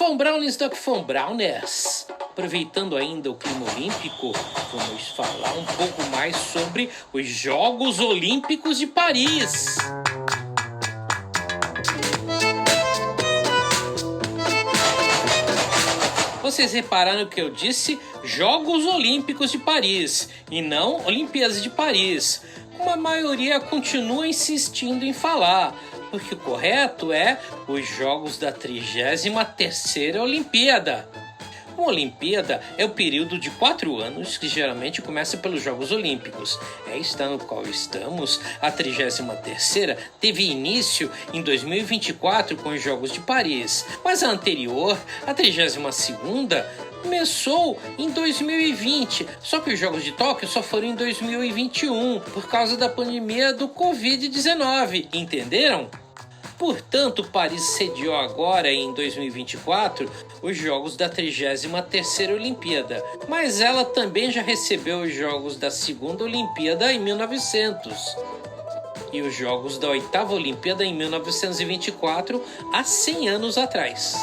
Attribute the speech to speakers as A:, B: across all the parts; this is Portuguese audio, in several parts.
A: Von Brauners Doc Von Brauners. Aproveitando ainda o clima olímpico, vamos falar um pouco mais sobre os Jogos Olímpicos de Paris. Vocês repararam que eu disse Jogos Olímpicos de Paris e não Olimpíadas de Paris, como a maioria continua insistindo em falar, porque o correto é os Jogos da 33ª Olimpíada. Uma Olimpíada é o período de 4 anos que geralmente começa pelos Jogos Olímpicos. Esta no qual estamos, a 33ª, teve início em 2024 com os Jogos de Paris, mas a anterior, a 32ª, começou em 2020, só que os Jogos de Tóquio só foram em 2021 por causa da pandemia do Covid-19, entenderam? Portanto, Paris sediou agora, em 2024, os Jogos da 33ª Olimpíada, mas ela também já recebeu os Jogos da 2ª Olimpíada em 1900 e os Jogos da 8ª Olimpíada em 1924, há 100 anos atrás.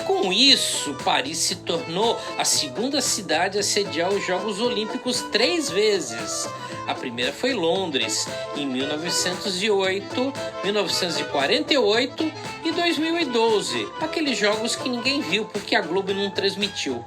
A: Com isso, Paris se tornou a 2ª cidade a sediar os Jogos Olímpicos 3 vezes. A primeira foi Londres, em 1908, 1948 e 2012. Aqueles jogos que ninguém viu porque a Globo não transmitiu.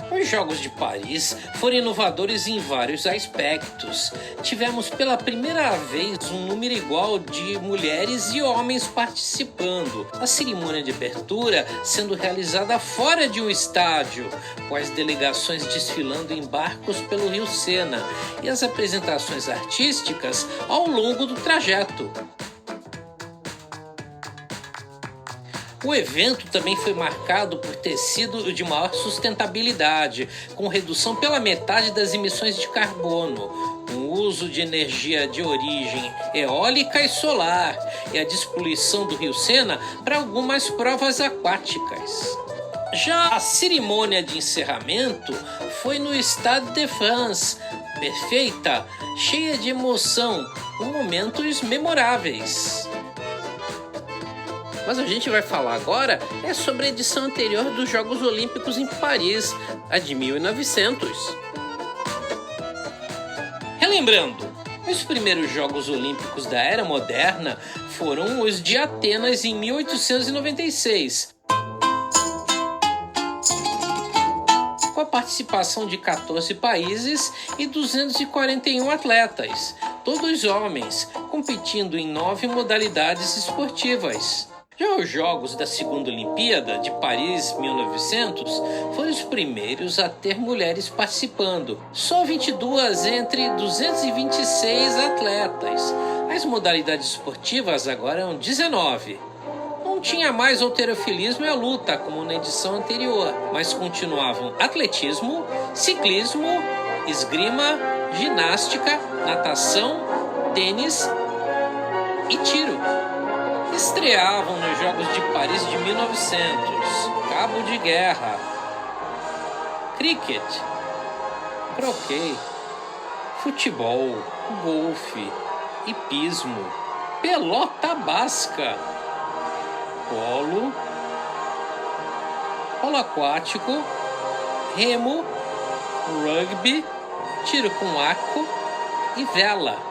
A: Os Jogos de Paris foram inovadores em vários aspectos. Tivemos pela primeira vez um número igual de mulheres e homens participando. A cerimônia de abertura sendo realizada fora de um estádio, com as delegações desfilando em barcos pelo Rio Sena e as apresentações artísticas ao longo do trajeto. O evento também foi marcado por ter sido de maior sustentabilidade, com redução pela metade das emissões de carbono, o uso de energia de origem eólica e solar e a despoluição do Rio Sena para algumas provas aquáticas. Já a cerimônia de encerramento foi no Stade de France, perfeita, cheia de emoção, com momentos memoráveis. Mas a gente vai falar agora sobre a edição anterior dos Jogos Olímpicos em Paris, a de 1900. Relembrando, os primeiros Jogos Olímpicos da Era Moderna foram os de Atenas em 1896, com a participação de 14 países e 241 atletas, todos homens, competindo em 9 modalidades esportivas. Já os Jogos da 2ª Olimpíada, de Paris 1900, foram os primeiros a ter mulheres participando. Só 22 entre 226 atletas. As modalidades esportivas agora eram 19. Não tinha mais halterofilismo e a luta, como na edição anterior, mas continuavam atletismo, ciclismo, esgrima, ginástica, natação, tênis e tiro. Estreavam nos Jogos de Paris de 1900, cabo de guerra, cricket, croquet, futebol, golfe, hipismo, pelota basca, polo aquático, remo, rugby, tiro com arco e vela.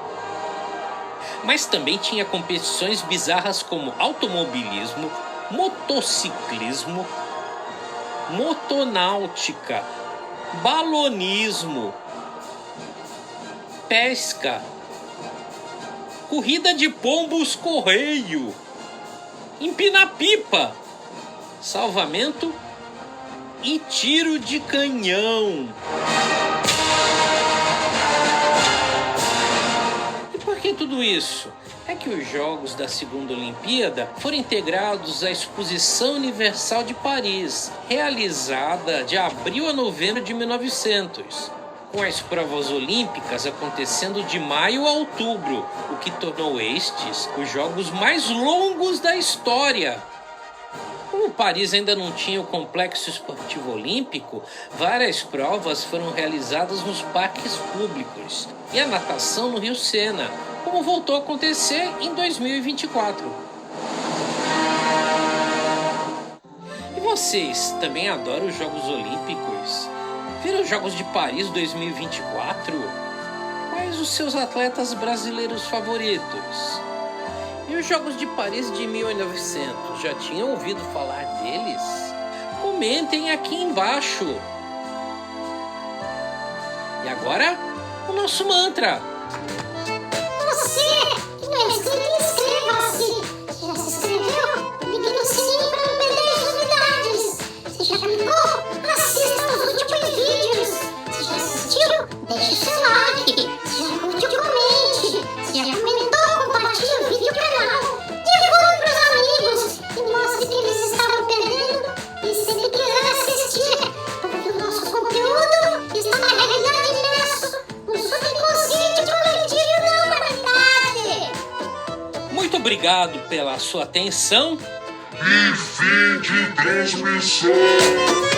A: Mas também tinha competições bizarras como automobilismo, motociclismo, motonáutica, balonismo, pesca, corrida de pombos-correio, empina-pipa, salvamento e tiro de canhão. Por que tudo isso? É que os Jogos da 2ª Olimpíada foram integrados à Exposição Universal de Paris, realizada de abril a novembro de 1900, com as provas olímpicas acontecendo de maio a outubro, o que tornou estes os jogos mais longos da história. Como Paris ainda não tinha o complexo esportivo olímpico, várias provas foram realizadas nos parques públicos e a natação no Rio Sena, como voltou a acontecer em 2024. vocês também adoram os Jogos Olímpicos? Viram os Jogos de Paris 2024? Quais os seus atletas brasileiros favoritos? E os Jogos de Paris de 1900? Já tinham ouvido falar deles? Comentem aqui embaixo. E agora, o nosso mantra.
B: Você que não é inscrito, inscreva-se. Já se inscreveu? Ligue no sininho para não perder as novidades. Se já clicou, assista os últimos vídeos. Se já assistiu, deixe seu like. Se já curtiu, comente. Se já comentou, compartilhe o vídeo para o canal. Divulgue para os amigos e mostre que eles estavam perdendo. E se ele quiser assistir, porque o nosso conteúdo está na realidade imerso no subconsciente coletivo da humanidade.
A: Muito obrigado pela sua atenção.
C: E fim de transmissão.